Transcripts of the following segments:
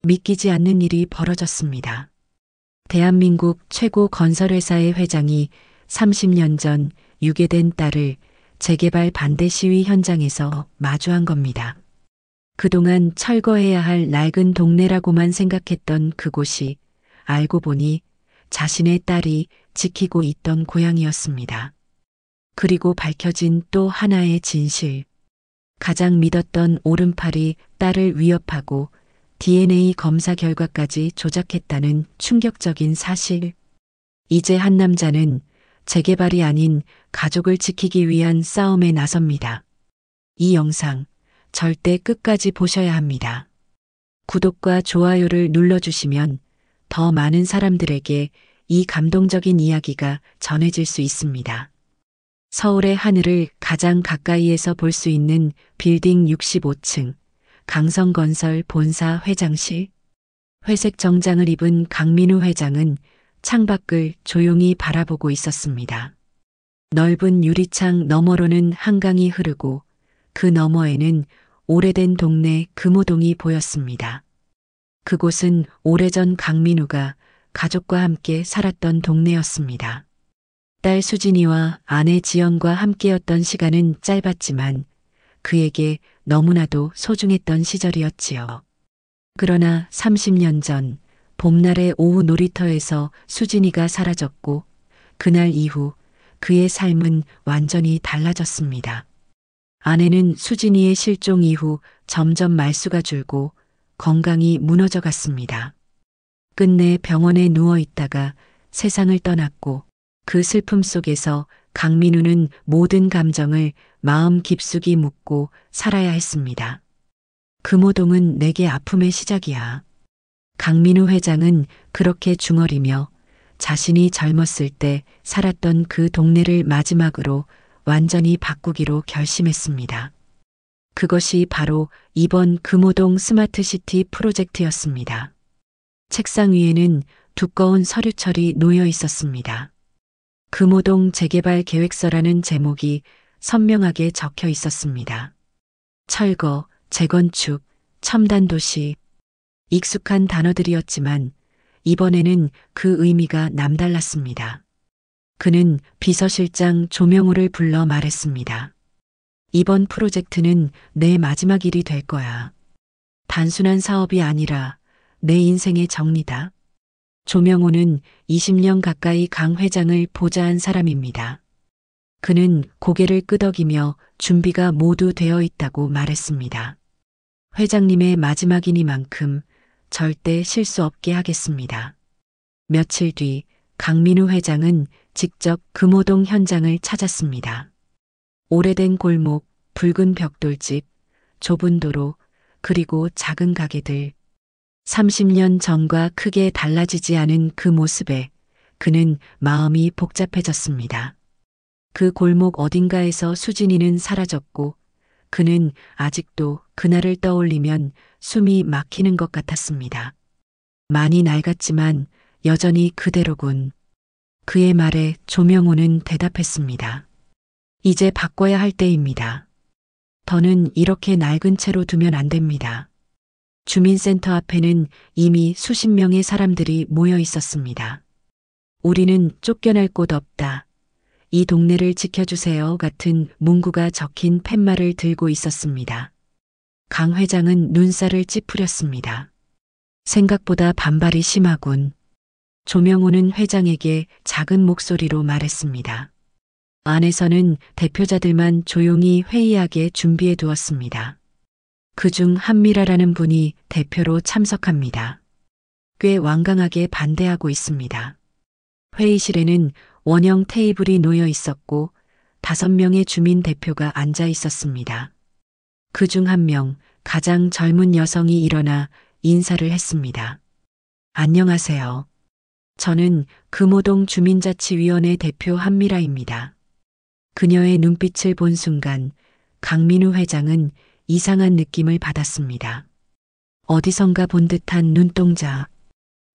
믿기지 않는 일이 벌어졌습니다. 대한민국 최고 건설회사의 회장이 30년 전 유괴된 딸을 재개발 반대 시위 현장에서 마주한 겁니다. 그동안 철거해야 할 낡은 동네라고만 생각했던 그곳이 알고 보니 자신의 딸이 지키고 있던 고향이었습니다. 그리고 밝혀진 또 하나의 진실. 가장 믿었던 오른팔이 딸을 위협하고 DNA 검사 결과까지 조작했다는 충격적인 사실. 이제 한 남자는 재개발이 아닌 가족을 지키기 위한 싸움에 나섭니다. 이 영상 절대 끝까지 보셔야 합니다. 구독과 좋아요를 눌러주시면 더 많은 사람들에게 이 감동적인 이야기가 전해질 수 있습니다. 서울의 하늘을 가장 가까이에서 볼 수 있는 빌딩 65층 강성건설 본사 회장실. 회색 정장을 입은 강민우 회장은 창밖을 조용히 바라보고 있었습니다. 넓은 유리창 너머로는 한강이 흐르고 그 너머에는 오래된 동네 금호동이 보였습니다. 그곳은 오래전 강민우가 가족과 함께 살았던 동네였습니다. 딸 수진이와 아내 지연과 함께였던 시간은 짧았지만 그에게 너무나도 소중했던 시절이었지요. 그러나 30년 전 봄날의 오후 놀이터에서 수진이가 사라졌고 그날 이후 그의 삶은 완전히 달라졌습니다. 아내는 수진이의 실종 이후 점점 말수가 줄고 건강이 무너져 갔습니다. 끝내 병원에 누워 있다가 세상을 떠났고 그 슬픔 속에서 강민우는 모든 감정을 마음 깊숙이 묻고 살아야 했습니다. 금호동은 내게 아픔의 시작이야. 강민우 회장은 그렇게 중얼이며 자신이 젊었을 때 살았던 그 동네를 마지막으로 완전히 바꾸기로 결심했습니다. 그것이 바로 이번 금호동 스마트시티 프로젝트였습니다. 책상 위에는 두꺼운 서류철이 놓여 있었습니다. 금호동 재개발 계획서라는 제목이 선명하게 적혀 있었습니다. 철거, 재건축, 첨단도시. 익숙한 단어들이었지만 이번에는 그 의미가 남달랐습니다. 그는 비서실장 조명호를 불러 말했습니다. 이번 프로젝트는 내 마지막 일이 될 거야. 단순한 사업이 아니라 내 인생의 정리다. 조명호는 20년 가까이 강 회장을 보좌한 사람입니다. 그는 고개를 끄덕이며 준비가 모두 되어 있다고 말했습니다. 회장님의 마지막이니만큼 절대 실수 없게 하겠습니다. 며칠 뒤 강민우 회장은 직접 금호동 현장을 찾았습니다. 오래된 골목, 붉은 벽돌집, 좁은 도로, 그리고 작은 가게들. 30년 전과 크게 달라지지 않은 그 모습에 그는 마음이 복잡해졌습니다. 그 골목 어딘가에서 수진이는 사라졌고 그는 아직도 그날을 떠올리면 숨이 막히는 것 같았습니다. 많이 낡았지만 여전히 그대로군. 그의 말에 조명호는 대답했습니다. 이제 바꿔야 할 때입니다. 더는 이렇게 낡은 채로 두면 안 됩니다. 주민센터 앞에는 이미 수십 명의 사람들이 모여 있었습니다. 우리는 쫓겨날 곳 없다. 이 동네를 지켜주세요 같은 문구가 적힌 팻말을 들고 있었습니다. 강 회장은 눈살을 찌푸렸습니다. 생각보다 반발이 심하군. 조명호는 회장에게 작은 목소리로 말했습니다. 안에서는 대표자들만 조용히 회의하게 준비해 두었습니다. 그중 한미라라는 분이 대표로 참석합니다. 꽤 완강하게 반대하고 있습니다. 회의실에는 원형 테이블이 놓여 있었고 5명의 주민 대표가 앉아 있었습니다. 그중 한 명, 가장 젊은 여성이 일어나 인사를 했습니다. 안녕하세요. 저는 금호동 주민자치위원회 대표 한미라입니다. 그녀의 눈빛을 본 순간 강민우 회장은 이상한 느낌을 받았습니다. 어디선가 본 듯한 눈동자.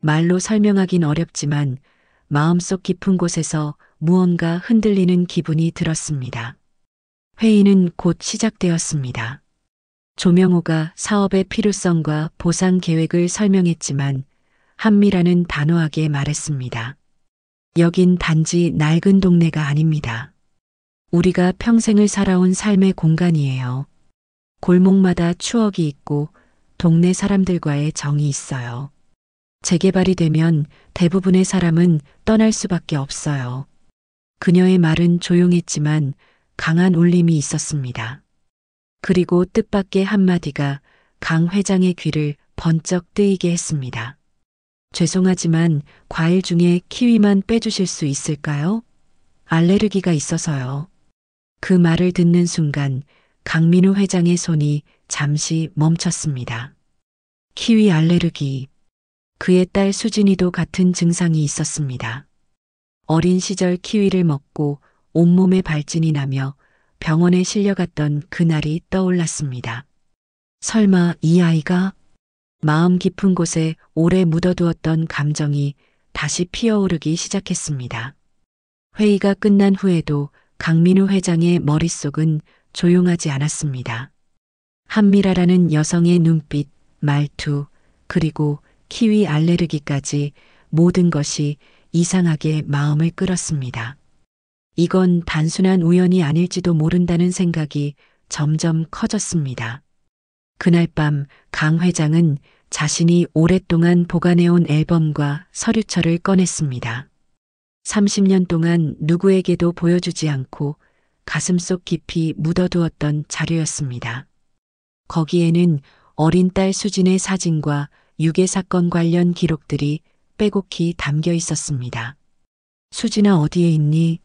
말로 설명하긴 어렵지만 마음속 깊은 곳에서 무언가 흔들리는 기분이 들었습니다. 회의는 곧 시작되었습니다. 조명호가 사업의 필요성과 보상 계획을 설명했지만 한미라는 단호하게 말했습니다. 여긴 단지 낡은 동네가 아닙니다. 우리가 평생을 살아온 삶의 공간이에요. 골목마다 추억이 있고 동네 사람들과의 정이 있어요. 재개발이 되면 대부분의 사람은 떠날 수밖에 없어요. 그녀의 말은 조용했지만 강한 울림이 있었습니다. 그리고 뜻밖의 한마디가 강 회장의 귀를 번쩍 뜨이게 했습니다. 죄송하지만 과일 중에 키위만 빼주실 수 있을까요? 알레르기가 있어서요. 그 말을 듣는 순간 강민우 회장의 손이 잠시 멈췄습니다. 키위 알레르기. 그의 딸 수진이도 같은 증상이 있었습니다. 어린 시절 키위를 먹고 온몸에 발진이 나며 병원에 실려갔던 그날이 떠올랐습니다. 설마 이 아이가? 마음 깊은 곳에 오래 묻어두었던 감정이 다시 피어오르기 시작했습니다. 회의가 끝난 후에도 강민우 회장의 머릿속은 조용하지 않았습니다. 한미라라는 여성의 눈빛, 말투, 그리고 키위 알레르기까지 모든 것이 이상하게 마음을 끌었습니다. 이건 단순한 우연이 아닐지도 모른다는 생각이 점점 커졌습니다. 그날 밤 강 회장은 자신이 오랫동안 보관해온 앨범과 서류철을 꺼냈습니다. 30년 동안 누구에게도 보여주지 않고 가슴속 깊이 묻어두었던 자료였습니다. 거기에는 어린 딸 수진의 사진과 유괴 사건 관련 기록들이 빼곡히 담겨 있었습니다. 수진아 어디에 있니?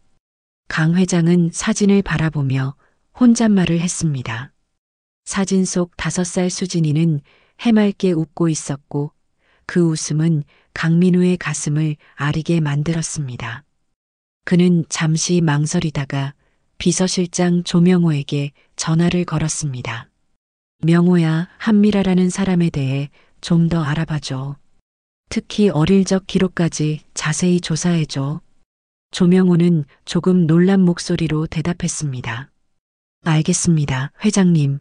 강 회장은 사진을 바라보며 혼잣말을 했습니다. 사진 속 5살 수진이는 해맑게 웃고 있었고 그 웃음은 강민우의 가슴을 아리게 만들었습니다. 그는 잠시 망설이다가 비서실장 조명호에게 전화를 걸었습니다. 명호야, 한미라라는 사람에 대해 좀 더 알아봐줘. 특히 어릴 적 기록까지 자세히 조사해줘. 조명호는 조금 놀란 목소리로 대답했습니다. 알겠습니다, 회장님.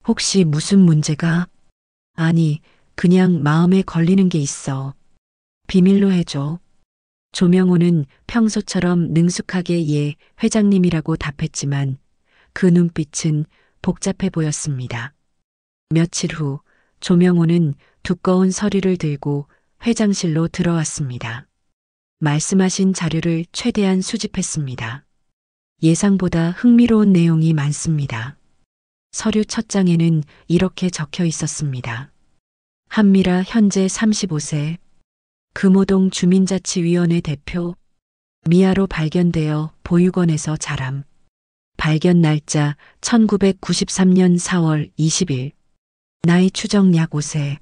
혹시 무슨 문제가? 아니, 그냥 마음에 걸리는 게 있어. 비밀로 해줘. 조명호는 평소처럼 능숙하게 예, 회장님이라고 답했지만 그 눈빛은 복잡해 보였습니다. 며칠 후 조명호는 두꺼운 서류를 들고 회장실로 들어왔습니다. 말씀하신 자료를 최대한 수집했습니다. 예상보다 흥미로운 내용이 많습니다. 서류 첫 장에는 이렇게 적혀 있었습니다. 한미라 현재 35세, 금호동 주민자치위원회 대표, 미아로 발견되어 보육원에서 자람. 발견 날짜 1993년 4월 20일. 나이 추정 약 5세.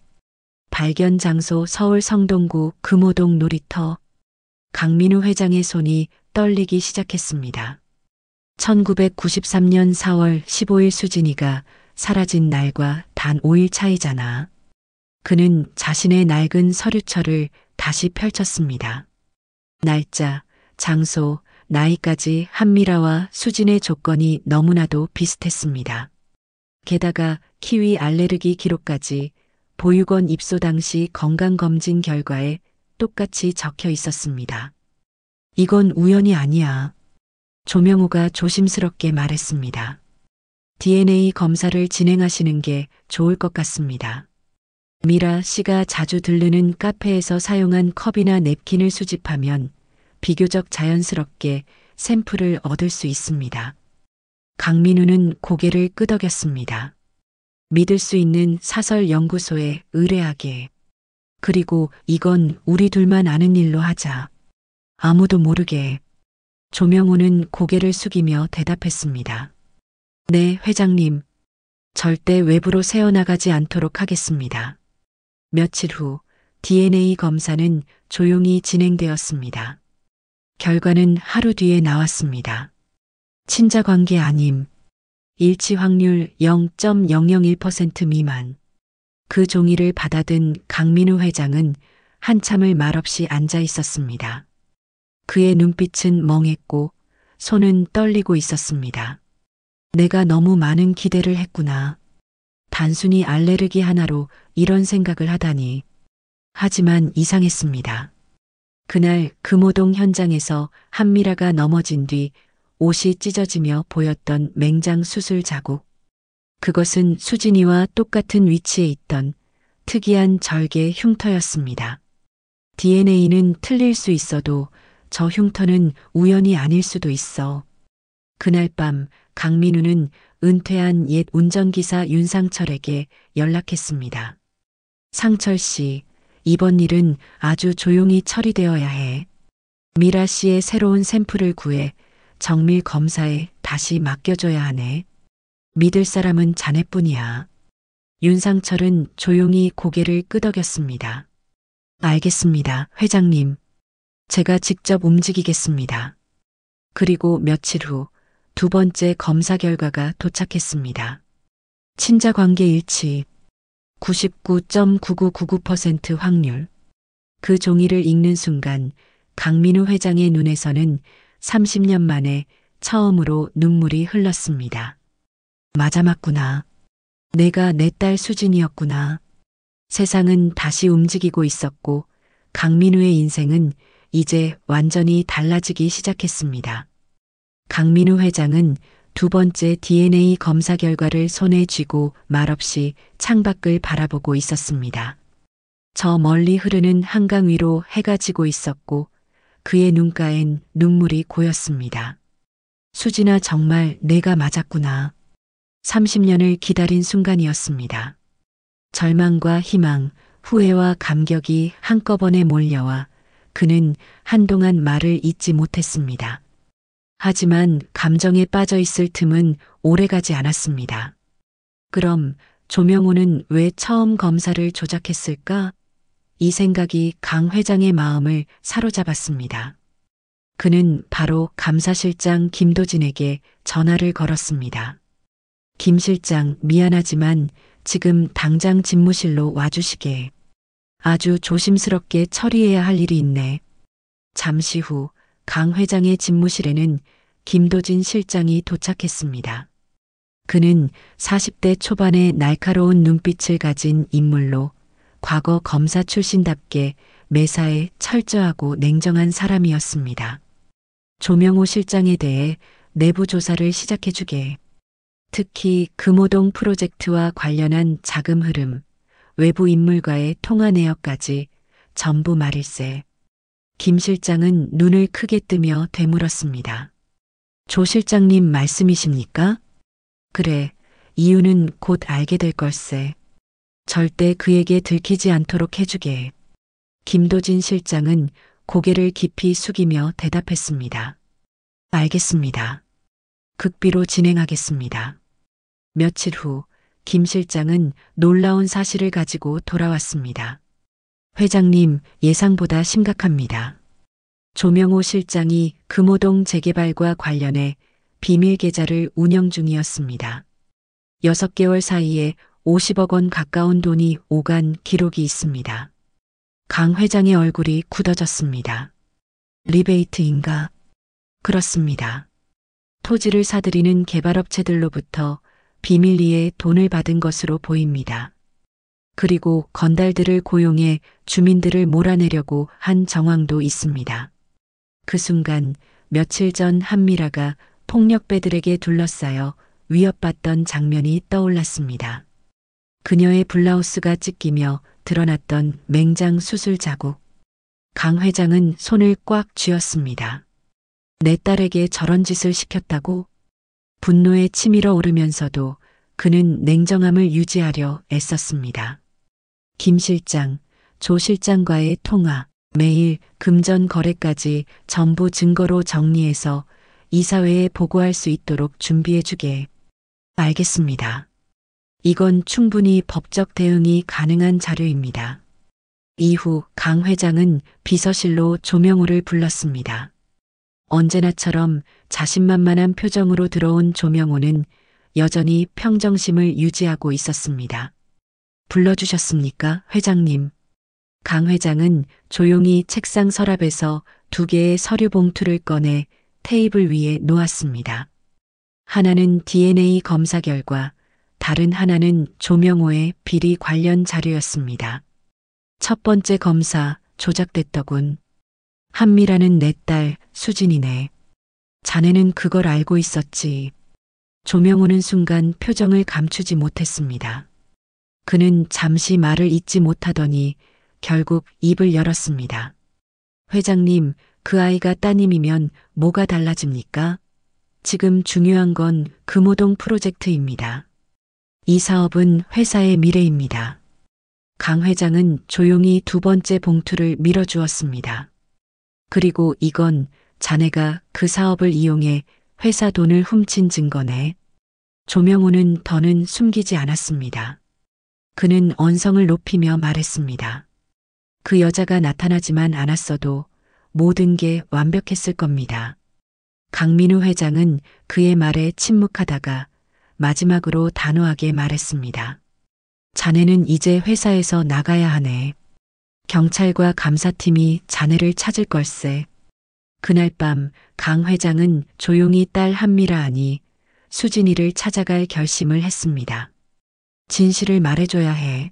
발견 장소 서울 성동구 금호동 놀이터. 강민우 회장의 손이 떨리기 시작했습니다. 1993년 4월 15일 수진이가 사라진 날과 단 5일 차이잖아. 그는 자신의 낡은 서류철을 다시 펼쳤습니다. 날짜, 장소, 나이까지 한미라와 수진의 조건이 너무나도 비슷했습니다. 게다가 키위 알레르기 기록까지 보육원 입소 당시 건강검진 결과에 똑같이 적혀 있었습니다. 이건 우연이 아니야. 조명호가 조심스럽게 말했습니다. DNA 검사를 진행하시는 게 좋을 것 같습니다. 미라 씨가 자주 들르는 카페에서 사용한 컵이나 냅킨을 수집하면 비교적 자연스럽게 샘플을 얻을 수 있습니다. 강민우는 고개를 끄덕였습니다. 믿을 수 있는 사설 연구소에 의뢰하게. 그리고 이건 우리 둘만 아는 일로 하자. 아무도 모르게. 조명호는 고개를 숙이며 대답했습니다. 네, 회장님. 절대 외부로 새어나가지 않도록 하겠습니다. 며칠 후 DNA 검사는 조용히 진행되었습니다. 결과는 하루 뒤에 나왔습니다. 친자 관계 아님. 일치 확률 0.001% 미만. 그 종이를 받아든 강민우 회장은 한참을 말없이 앉아 있었습니다. 그의 눈빛은 멍했고 손은 떨리고 있었습니다. 내가 너무 많은 기대를 했구나. 단순히 알레르기 하나로 이런 생각을 하다니. 하지만 이상했습니다. 그날 금호동 현장에서 한미라가 넘어진 뒤 옷이 찢어지며 보였던 맹장 수술 자국. 그것은 수진이와 똑같은 위치에 있던 특이한 절개 흉터였습니다. DNA는 틀릴 수 있어도 저 흉터는 우연이 아닐 수도 있어. 그날 밤 강민우는 은퇴한 옛 운전기사 윤상철에게 연락했습니다. 상철 씨, 이번 일은 아주 조용히 처리되어야 해. 미라 씨의 새로운 샘플을 구해 정밀 검사에 다시 맡겨줘야 하네. 믿을 사람은 자네뿐이야. 윤상철은 조용히 고개를 끄덕였습니다. 알겠습니다, 회장님. 제가 직접 움직이겠습니다. 그리고 며칠 후 두 번째 검사 결과가 도착했습니다. 친자 관계 일치 99.9999% 확률. 그 종이를 읽는 순간 강민우 회장의 눈에서는 30년 만에 처음으로 눈물이 흘렀습니다. 맞아 맞구나. 내가 내 딸 수진이었구나. 세상은 다시 움직이고 있었고 강민우의 인생은 이제 완전히 달라지기 시작했습니다. 강민우 회장은 두 번째 DNA 검사 결과를 손에 쥐고 말없이 창밖을 바라보고 있었습니다. 저 멀리 흐르는 한강 위로 해가 지고 있었고 그의 눈가엔 눈물이 고였습니다. 수진아, 정말 내가 맞았구나. 30년을 기다린 순간이었습니다. 절망과 희망, 후회와 감격이 한꺼번에 몰려와 그는 한동안 말을 잇지 못했습니다. 하지만 감정에 빠져 있을 틈은 오래가지 않았습니다. 그럼 조명호는 왜 처음 검사를 조작했을까? 이 생각이 강 회장의 마음을 사로잡았습니다. 그는 바로 감사실장 김도진에게 전화를 걸었습니다. 김 실장, 미안하지만 지금 당장 집무실로 와주시게. 아주 조심스럽게 처리해야 할 일이 있네. 잠시 후 강 회장의 집무실에는 김도진 실장이 도착했습니다. 그는 40대 초반의 날카로운 눈빛을 가진 인물로 과거 검사 출신답게 매사에 철저하고 냉정한 사람이었습니다. 조명호 실장에 대해 내부 조사를 시작해주게. 특히 금호동 프로젝트와 관련한 자금 흐름, 외부 인물과의 통화 내역까지 전부 말일세. 김 실장은 눈을 크게 뜨며 되물었습니다. 조 실장님 말씀이십니까? 그래, 이유는 곧 알게 될 걸세. 절대 그에게 들키지 않도록 해주게. 김도진 실장은 고개를 깊이 숙이며 대답했습니다. 알겠습니다. 극비로 진행하겠습니다. 며칠 후 김 실장은 놀라운 사실을 가지고 돌아왔습니다. 회장님, 예상보다 심각합니다. 조명호 실장이 금호동 재개발과 관련해 비밀 계좌를 운영 중이었습니다. 6개월 사이에 50억 원 가까운 돈이 오간 기록이 있습니다. 강 회장의 얼굴이 굳어졌습니다. 리베이트인가? 그렇습니다. 토지를 사들이는 개발업체들로부터 비밀리에 돈을 받은 것으로 보입니다. 그리고 건달들을 고용해 주민들을 몰아내려고 한 정황도 있습니다. 그 순간 며칠 전 한미라가 폭력배들에게 둘러싸여 위협받던 장면이 떠올랐습니다. 그녀의 블라우스가 찢기며 드러났던 맹장 수술 자국. 강 회장은 손을 꽉 쥐었습니다. 내 딸에게 저런 짓을 시켰다고? 분노에 치밀어 오르면서도 그는 냉정함을 유지하려 애썼습니다. 김 실장, 조 실장과의 통화, 매일 금전 거래까지 전부 증거로 정리해서 이사회에 보고할 수 있도록 준비해주게. 알겠습니다. 이건 충분히 법적 대응이 가능한 자료입니다. 이후 강 회장은 비서실로 조명호를 불렀습니다. 언제나처럼 자신만만한 표정으로 들어온 조명호는 여전히 평정심을 유지하고 있었습니다. 불러주셨습니까, 회장님? 강 회장은 조용히 책상 서랍에서 2개의 서류 봉투를 꺼내 테이블 위에 놓았습니다. 하나는 DNA 검사 결과, 다른 하나는 조명호의 비리 관련 자료였습니다. 첫 번째 검사 조작됐더군. 한미라는 내 딸 수진이네. 자네는 그걸 알고 있었지. 조명호는 순간 표정을 감추지 못했습니다. 그는 잠시 말을 잇지 못하더니 결국 입을 열었습니다. 회장님, 그 아이가 따님이면 뭐가 달라집니까? 지금 중요한 건 금호동 프로젝트입니다. 이 사업은 회사의 미래입니다. 강 회장은 조용히 두 번째 봉투를 밀어주었습니다. 그리고 이건 자네가 그 사업을 이용해 회사 돈을 훔친 증거네. 조명호는 더는 숨기지 않았습니다. 그는 언성을 높이며 말했습니다. 그 여자가 나타나지만 않았어도 모든 게 완벽했을 겁니다. 강민우 회장은 그의 말에 침묵하다가 마지막으로 단호하게 말했습니다. 자네는 이제 회사에서 나가야 하네. 경찰과 감사팀이 자네를 찾을 걸세. 그날 밤 강 회장은 조용히 딸 한미라 아니 수진이를 찾아갈 결심을 했습니다. 진실을 말해줘야 해.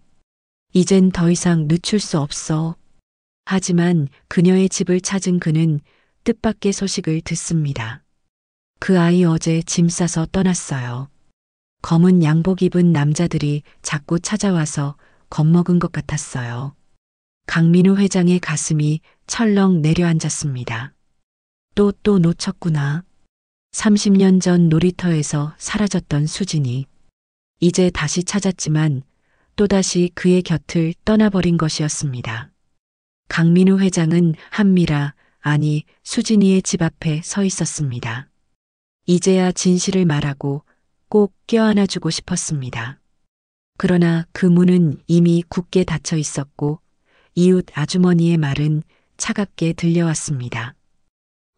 이젠 더 이상 늦출 수 없어. 하지만 그녀의 집을 찾은 그는 뜻밖의 소식을 듣습니다. 그 아이 어제 짐 싸서 떠났어요. 검은 양복 입은 남자들이 자꾸 찾아와서 겁먹은 것 같았어요. 강민우 회장의 가슴이 철렁 내려앉았습니다. 또 놓쳤구나. 30년 전 놀이터에서 사라졌던 수진이 이제 다시 찾았지만 또다시 그의 곁을 떠나버린 것이었습니다. 강민우 회장은 한미라, 아니 수진이의 집 앞에 서 있었습니다. 이제야 진실을 말하고 꼭 껴안아주고 싶었습니다. 그러나 그 문은 이미 굳게 닫혀 있었고 이웃 아주머니의 말은 차갑게 들려왔습니다.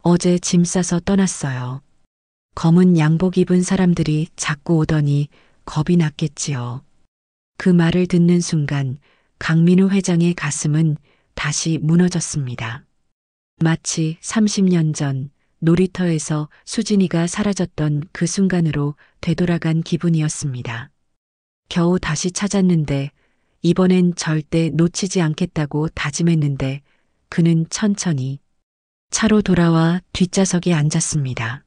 어제 짐 싸서 떠났어요. 검은 양복 입은 사람들이 자꾸 오더니 겁이 났겠지요. 그 말을 듣는 순간 강민우 회장의 가슴은 다시 무너졌습니다. 마치 30년 전 놀이터에서 수진이가 사라졌던 그 순간으로 되돌아간 기분이었습니다. 겨우 다시 찾았는데 이번엔 절대 놓치지 않겠다고 다짐했는데 그는 천천히 차로 돌아와 뒷좌석에 앉았습니다.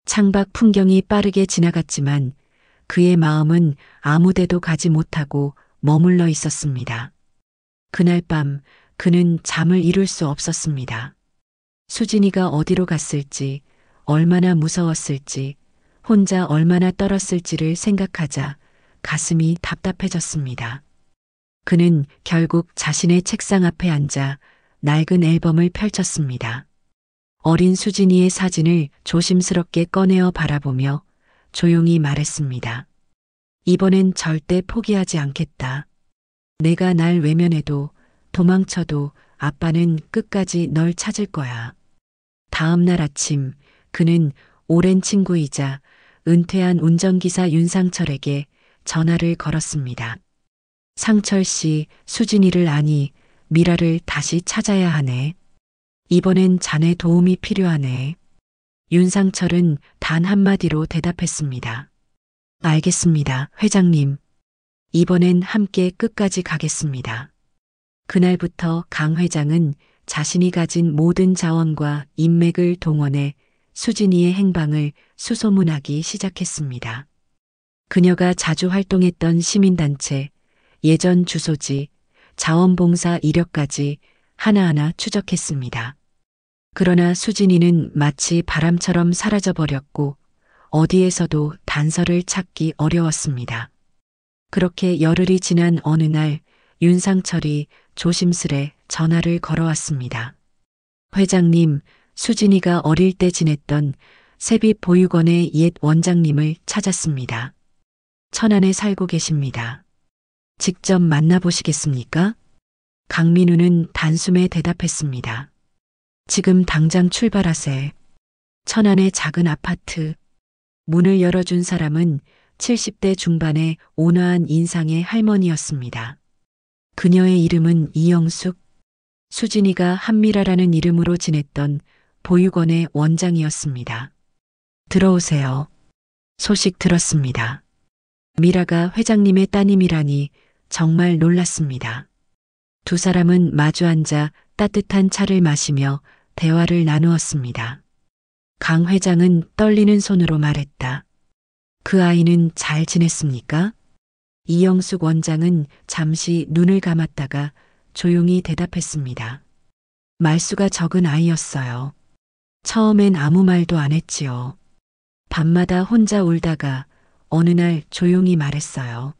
창밖 풍경이 빠르게 지나갔지만 그의 마음은 아무데도 가지 못하고 머물러 있었습니다. 그날 밤 그는 잠을 이룰 수 없었습니다. 수진이가 어디로 갔을지, 얼마나 무서웠을지, 혼자 얼마나 떨었을지를 생각하자 가슴이 답답해졌습니다. 그는 결국 자신의 책상 앞에 앉아 낡은 앨범을 펼쳤습니다. 어린 수진이의 사진을 조심스럽게 꺼내어 바라보며 조용히 말했습니다. 이번엔 절대 포기하지 않겠다. 내가 날 외면해도 도망쳐도 아빠는 끝까지 널 찾을 거야. 다음 날 아침 그는 오랜 친구이자 은퇴한 운전기사 윤상철에게 전화를 걸었습니다. 상철 씨, 수진이를 아니 미라를 다시 찾아야 하네. 이번엔 자네 도움이 필요하네. 윤상철은 단 한마디로 대답했습니다. 알겠습니다, 회장님. 이번엔 함께 끝까지 가겠습니다. 그날부터 강 회장은 자신이 가진 모든 자원과 인맥을 동원해 수진이의 행방을 수소문하기 시작했습니다. 그녀가 자주 활동했던 시민단체, 예전 주소지, 자원봉사 이력까지 하나하나 추적했습니다. 그러나 수진이는 마치 바람처럼 사라져버렸고 어디에서도 단서를 찾기 어려웠습니다. 그렇게 열흘이 지난 어느 날 윤상철이 조심스레 전화를 걸어왔습니다. 회장님, 수진이가 어릴 때 지냈던 세빛보육원의 옛 원장님을 찾았습니다. 천안에 살고 계십니다. 직접 만나보시겠습니까? 강민우는 단숨에 대답했습니다. 지금 당장 출발하세. 천안의 작은 아파트. 문을 열어준 사람은 70대 중반의 온화한 인상의 할머니였습니다. 그녀의 이름은 이영숙. 수진이가 한미라라는 이름으로 지냈던 보육원의 원장이었습니다. 들어오세요. 소식 들었습니다. 미라가 회장님의 따님이라니 정말 놀랐습니다. 두 사람은 마주 앉아 따뜻한 차를 마시며 대화를 나누었습니다. 강 회장은 떨리는 손으로 말했다. 그 아이는 잘 지냈습니까? 이영숙 원장은 잠시 눈을 감았다가 조용히 대답했습니다. 말수가 적은 아이였어요. 처음엔 아무 말도 안 했지요. 밤마다 혼자 울다가 어느 날 조용히 말했어요.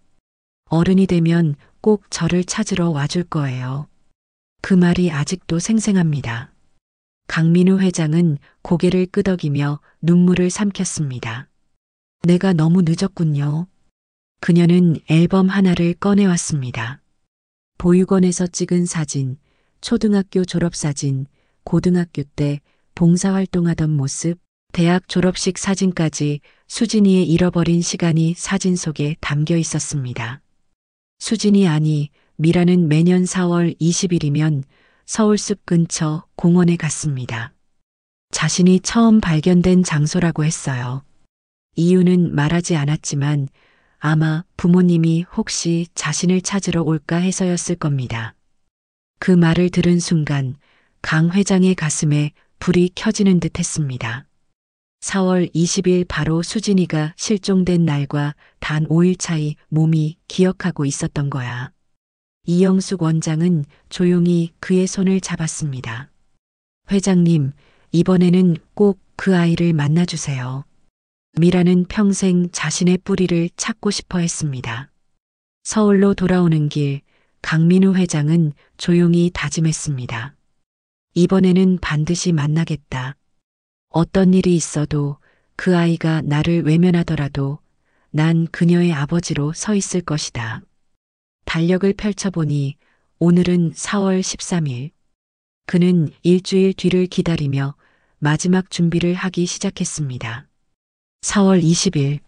어른이 되면 꼭 저를 찾으러 와줄 거예요. 그 말이 아직도 생생합니다. 강민우 회장은 고개를 끄덕이며 눈물을 삼켰습니다. 내가 너무 늦었군요. 그녀는 앨범 하나를 꺼내왔습니다. 보육원에서 찍은 사진, 초등학교 졸업사진, 고등학교 때 봉사활동하던 모습, 대학 졸업식 사진까지 수진이의 잃어버린 시간이 사진 속에 담겨 있었습니다. 수진이 아니 미라는 매년 4월 20일이면 서울숲 근처 공원에 갔습니다. 자신이 처음 발견된 장소라고 했어요. 이유는 말하지 않았지만 아마 부모님이 혹시 자신을 찾으러 올까 해서였을 겁니다. 그 말을 들은 순간 강 회장의 가슴에 불이 켜지는 듯 했습니다. 4월 20일 바로 수진이가 실종된 날과 단 5일 차이 몸이 기억하고 있었던 거야. 이영숙 원장은 조용히 그의 손을 잡았습니다. 회장님, 이번에는 꼭 그 아이를 만나주세요. 미라는 평생 자신의 뿌리를 찾고 싶어 했습니다. 서울로 돌아오는 길, 강민우 회장은 조용히 다짐했습니다. 이번에는 반드시 만나겠다. 어떤 일이 있어도 그 아이가 나를 외면하더라도 난 그녀의 아버지로 서 있을 것이다. 달력을 펼쳐보니 오늘은 4월 13일. 그는 일주일 뒤를 기다리며 마지막 준비를 하기 시작했습니다. 4월 20일.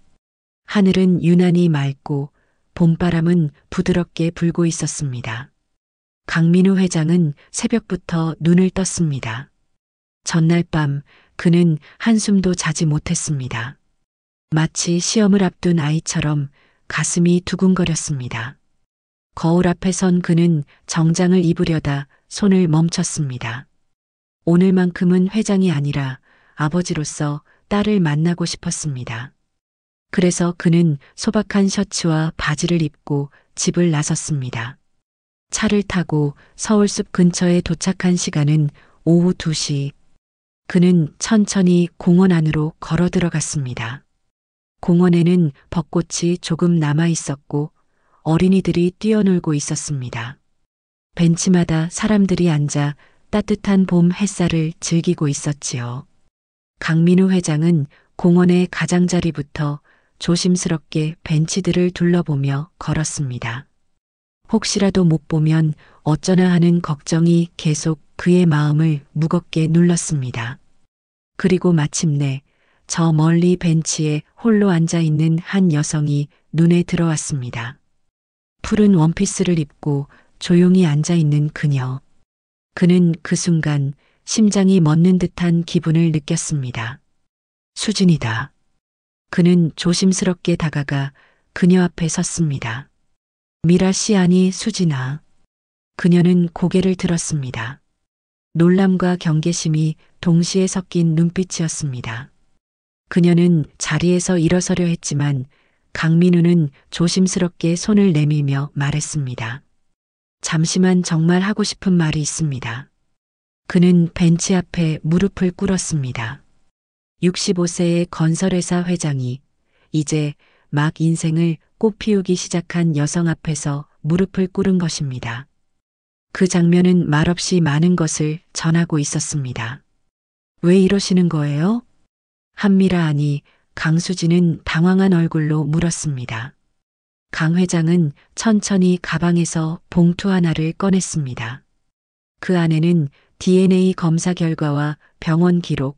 하늘은 유난히 맑고 봄바람은 부드럽게 불고 있었습니다. 강민우 회장은 새벽부터 눈을 떴습니다. 전날 밤 그는 한숨도 자지 못했습니다. 마치 시험을 앞둔 아이처럼 가슴이 두근거렸습니다. 거울 앞에 선 그는 정장을 입으려다 손을 멈췄습니다. 오늘만큼은 회장이 아니라 아버지로서 딸을 만나고 싶었습니다. 그래서 그는 소박한 셔츠와 바지를 입고 집을 나섰습니다. 차를 타고 서울숲 근처에 도착한 시간은 오후 2시. 그는 천천히 공원 안으로 걸어 들어갔습니다. 공원에는 벚꽃이 조금 남아 있었고 어린이들이 뛰어놀고 있었습니다. 벤치마다 사람들이 앉아 따뜻한 봄 햇살을 즐기고 있었지요. 강민우 회장은 공원의 가장자리부터 조심스럽게 벤치들을 둘러보며 걸었습니다. 혹시라도 못 보면 어쩌나 하는 걱정이 계속 그의 마음을 무겁게 눌렀습니다. 그리고 마침내 저 멀리 벤치에 홀로 앉아 있는 한 여성이 눈에 들어왔습니다. 푸른 원피스를 입고 조용히 앉아 있는 그녀. 그는 그 순간 심장이 멎는 듯한 기분을 느꼈습니다. 수진이다. 그는 조심스럽게 다가가 그녀 앞에 섰습니다. 미라 씨 아니 수진아. 그녀는 고개를 들었습니다. 놀람과 경계심이 동시에 섞인 눈빛이었습니다. 그녀는 자리에서 일어서려 했지만 강민우는 조심스럽게 손을 내밀며 말했습니다. 잠시만 정말 하고 싶은 말이 있습니다. 그는 벤치 앞에 무릎을 꿇었습니다. 65세의 건설회사 회장이 이제 막 인생을 꽃피우기 시작한 여성 앞에서 무릎을 꿇은 것입니다. 그 장면은 말없이 많은 것을 전하고 있었습니다. 왜 이러시는 거예요? 한미라 아니 강수진은 당황한 얼굴로 물었습니다. 강 회장은 천천히 가방에서 봉투 하나를 꺼냈습니다. 그 안에는 DNA 검사 결과와 병원 기록,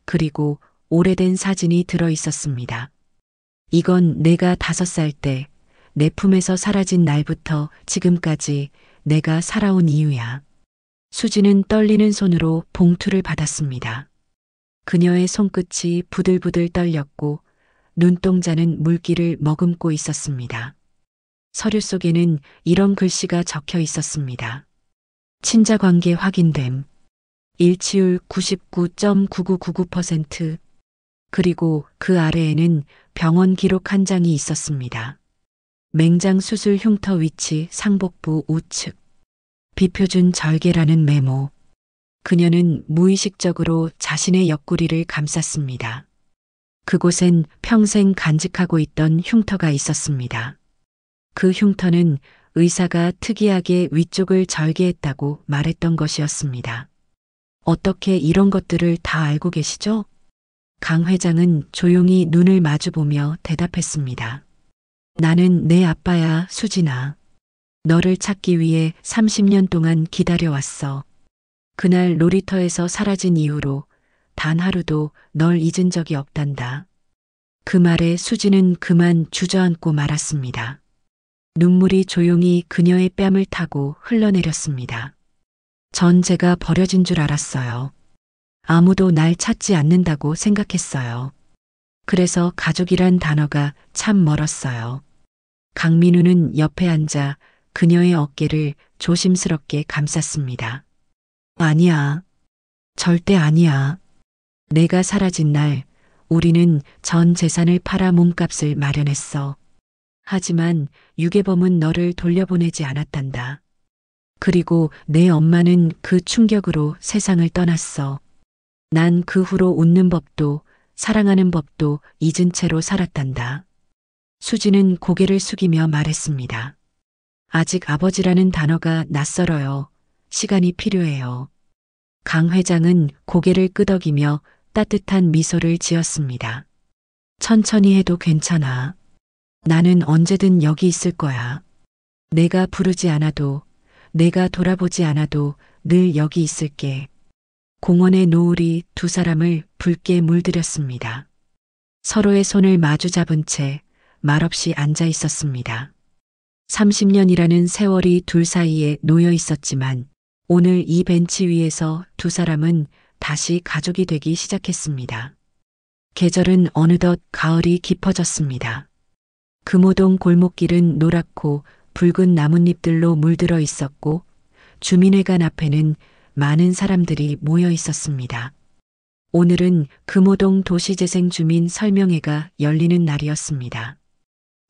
그리고 오래된 사진이 들어 있었습니다. 이건 내가 5살 때 내 품에서 사라진 날부터 지금까지 내가 살아온 이유야. 수지는 떨리는 손으로 봉투를 받았습니다. 그녀의 손끝이 부들부들 떨렸고 눈동자는 물기를 머금고 있었습니다. 서류 속에는 이런 글씨가 적혀 있었습니다. 친자 관계 확인됨. 일치율 99.9999%. 그리고 그 아래에는 병원 기록 한 장이 있었습니다. 맹장 수술 흉터 위치 상복부 우측. 비표준 절개라는 메모. 그녀는 무의식적으로 자신의 옆구리를 감쌌습니다. 그곳엔 평생 간직하고 있던 흉터가 있었습니다. 그 흉터는 의사가 특이하게 위쪽을 절개했다고 말했던 것이었습니다. 어떻게 이런 것들을 다 알고 계시죠? 강 회장은 조용히 눈을 마주보며 대답했습니다. 나는 내 아빠야, 수진아. 너를 찾기 위해 30년 동안 기다려왔어. 그날 놀이터에서 사라진 이후로 단 하루도 널 잊은 적이 없단다. 그 말에 수지는 그만 주저앉고 말았습니다. 눈물이 조용히 그녀의 뺨을 타고 흘러내렸습니다. 전 제가 버려진 줄 알았어요. 아무도 날 찾지 않는다고 생각했어요. 그래서 가족이란 단어가 참 멀었어요. 강민우는 옆에 앉아 그녀의 어깨를 조심스럽게 감쌌습니다. 아니야. 절대 아니야. 내가 사라진 날 우리는 전 재산을 팔아 몸값을 마련했어. 하지만 유괴범은 너를 돌려보내지 않았단다. 그리고 내 엄마는 그 충격으로 세상을 떠났어. 난 그 후로 웃는 법도 사랑하는 법도 잊은 채로 살았단다. 수지는 고개를 숙이며 말했습니다. 아직 아버지라는 단어가 낯설어요. 시간이 필요해요. 강 회장은 고개를 끄덕이며 따뜻한 미소를 지었습니다. 천천히 해도 괜찮아. 나는 언제든 여기 있을 거야. 내가 부르지 않아도, 내가 돌아보지 않아도 늘 여기 있을게. 공원의 노을이 두 사람을 붉게 물들였습니다. 서로의 손을 마주 잡은 채 말없이 앉아 있었습니다. 30년이라는 세월이 둘 사이에 놓여 있었지만 오늘 이 벤치 위에서 두 사람은 다시 가족이 되기 시작했습니다. 계절은 어느덧 가을이 깊어졌습니다. 금호동 골목길은 노랗고 붉은 나뭇잎들로 물들어 있었고 주민회관 앞에는 많은 사람들이 모여 있었습니다. 오늘은 금호동 도시재생 주민 설명회가 열리는 날이었습니다.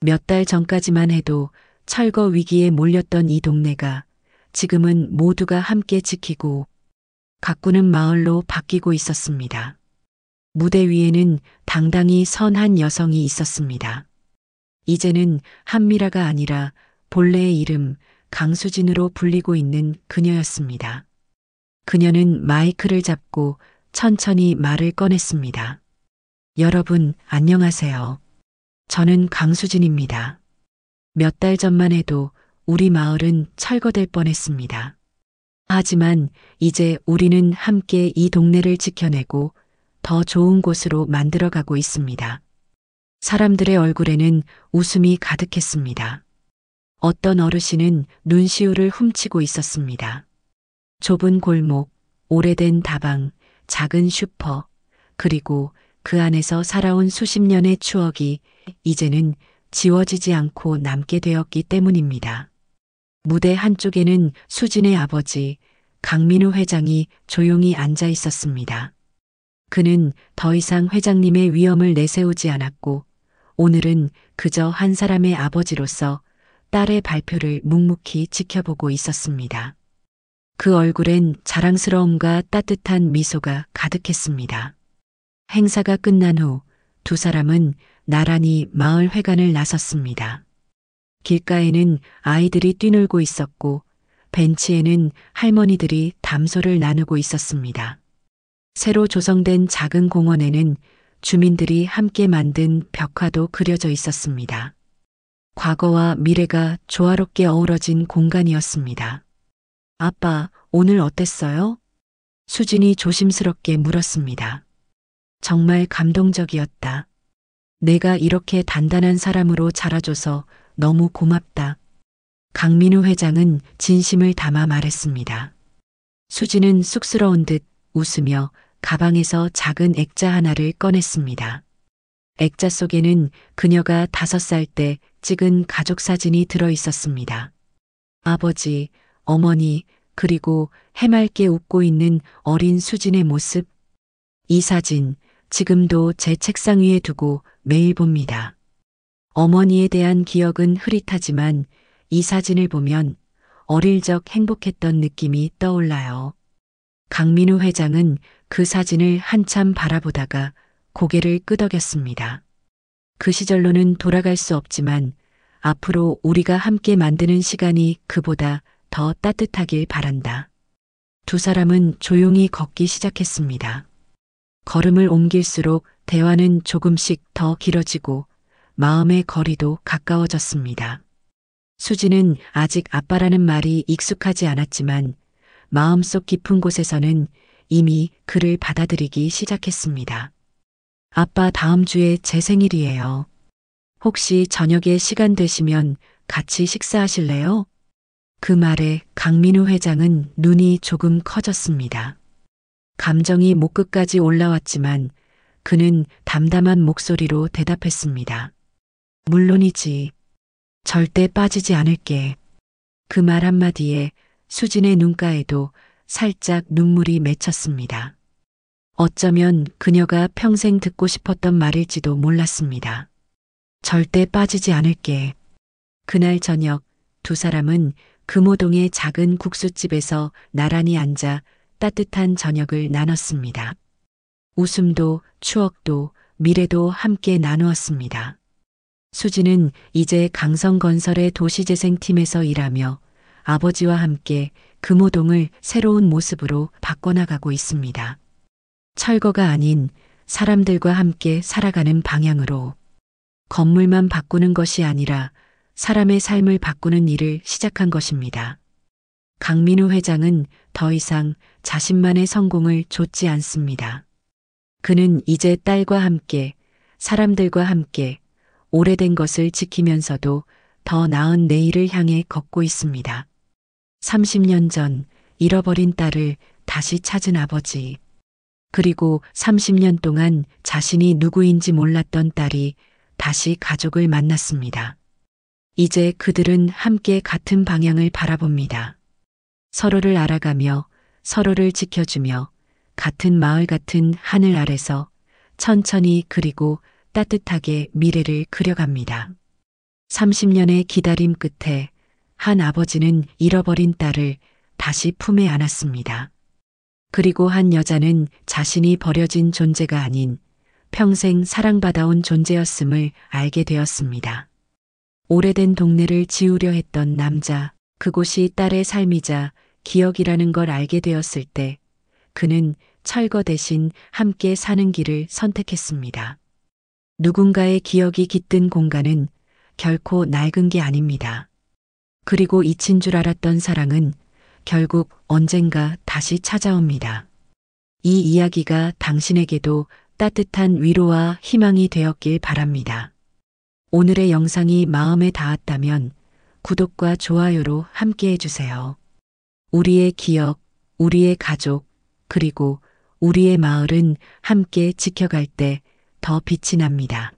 몇 달 전까지만 해도 철거 위기에 몰렸던 이 동네가 지금은 모두가 함께 지키고 가꾸는 마을로 바뀌고 있었습니다. 무대 위에는 당당히 선 한 여성이 있었습니다. 이제는 한미라가 아니라 본래의 이름 강수진으로 불리고 있는 그녀였습니다. 그녀는 마이크를 잡고 천천히 말을 꺼냈습니다. 여러분, 안녕하세요. 저는 강수진입니다. 몇 달 전만 해도 우리 마을은 철거될 뻔했습니다. 하지만 이제 우리는 함께 이 동네를 지켜내고 더 좋은 곳으로 만들어가고 있습니다. 사람들의 얼굴에는 웃음이 가득했습니다. 어떤 어르신은 눈시울을 훔치고 있었습니다. 좁은 골목, 오래된 다방, 작은 슈퍼, 그리고 그 안에서 살아온 수십 년의 추억이 이제는 지워지지 않고 남게 되었기 때문입니다. 무대 한쪽에는 수진의 아버지 강민우 회장이 조용히 앉아 있었습니다. 그는 더 이상 회장님의 위엄을 내세우지 않았고 오늘은 그저 한 사람의 아버지로서 딸의 발표를 묵묵히 지켜보고 있었습니다. 그 얼굴엔 자랑스러움과 따뜻한 미소가 가득했습니다. 행사가 끝난 후 두 사람은 나란히 마을 회관을 나섰습니다. 길가에는 아이들이 뛰놀고 있었고 벤치에는 할머니들이 담소를 나누고 있었습니다. 새로 조성된 작은 공원에는 주민들이 함께 만든 벽화도 그려져 있었습니다. 과거와 미래가 조화롭게 어우러진 공간이었습니다. 아빠, 오늘 어땠어요? 수진이 조심스럽게 물었습니다. 정말 감동적이었다. 내가 이렇게 단단한 사람으로 자라줘서 너무 고맙다. 강민우 회장은 진심을 담아 말했습니다. 수진은 쑥스러운 듯 웃으며 가방에서 작은 액자 하나를 꺼냈습니다. 액자 속에는 그녀가 5살 때 찍은 가족 사진이 들어 있었습니다. 아버지, 어머니, 그리고 해맑게 웃고 있는 어린 수진의 모습. 이 사진, 지금도 제 책상 위에 두고 매일 봅니다. 어머니에 대한 기억은 흐릿하지만 이 사진을 보면 어릴 적 행복했던 느낌이 떠올라요. 강민우 회장은 그 사진을 한참 바라보다가 고개를 끄덕였습니다. 그 시절로는 돌아갈 수 없지만 앞으로 우리가 함께 만드는 시간이 그보다 더 따뜻하길 바란다. 두 사람은 조용히 걷기 시작했습니다. 걸음을 옮길수록 대화는 조금씩 더 길어지고 마음의 거리도 가까워졌습니다. 수지는 아직 아빠라는 말이 익숙하지 않았지만 마음속 깊은 곳에서는 이미 그를 받아들이기 시작했습니다. 아빠 다음 주에 제 생일이에요. 혹시 저녁에 시간 되시면 같이 식사하실래요? 그 말에 강민우 회장은 눈이 조금 커졌습니다. 감정이 목끝까지 올라왔지만 그는 담담한 목소리로 대답했습니다. 물론이지. 절대 빠지지 않을게. 그 말 한마디에 수진의 눈가에도 살짝 눈물이 맺혔습니다. 어쩌면 그녀가 평생 듣고 싶었던 말일지도 몰랐습니다. 절대 빠지지 않을게. 그날 저녁 두 사람은 금호동의 작은 국수집에서 나란히 앉아 따뜻한 저녁을 나눴습니다. 웃음도 추억도 미래도 함께 나누었습니다. 수지는 이제 강성건설의 도시재생팀에서 일하며 아버지와 함께 금호동을 새로운 모습으로 바꿔나가고 있습니다. 철거가 아닌 사람들과 함께 살아가는 방향으로 건물만 바꾸는 것이 아니라 사람의 삶을 바꾸는 일을 시작한 것입니다. 강민우 회장은 더 이상 자신만의 성공을 좇지 않습니다. 그는 이제 딸과 함께, 사람들과 함께 오래된 것을 지키면서도 더 나은 내일을 향해 걷고 있습니다. 30년 전 잃어버린 딸을 다시 찾은 아버지. 그리고 30년 동안 자신이 누구인지 몰랐던 딸이 다시 가족을 만났습니다. 이제 그들은 함께 같은 방향을 바라봅니다. 서로를 알아가며 서로를 지켜주며 같은 마을 같은 하늘 아래서 천천히 그리고 따뜻하게 미래를 그려갑니다. 30년의 기다림 끝에 한 아버지는 잃어버린 딸을 다시 품에 안았습니다. 그리고 한 여자는 자신이 버려진 존재가 아닌 평생 사랑받아온 존재였음을 알게 되었습니다. 오래된 동네를 지우려 했던 남자, 그곳이 딸의 삶이자 기억이라는 걸 알게 되었을 때 그는 철거 대신 함께 사는 길을 선택했습니다. 누군가의 기억이 깃든 공간은 결코 낡은 게 아닙니다. 그리고 잊힌 줄 알았던 사랑은 결국 언젠가 다시 찾아옵니다. 이 이야기가 당신에게도 따뜻한 위로와 희망이 되었길 바랍니다. 오늘의 영상이 마음에 닿았다면 구독과 좋아요로 함께 해주세요. 우리의 기억, 우리의 가족, 그리고 우리의 마을은 함께 지켜갈 때 더 빛이 납니다.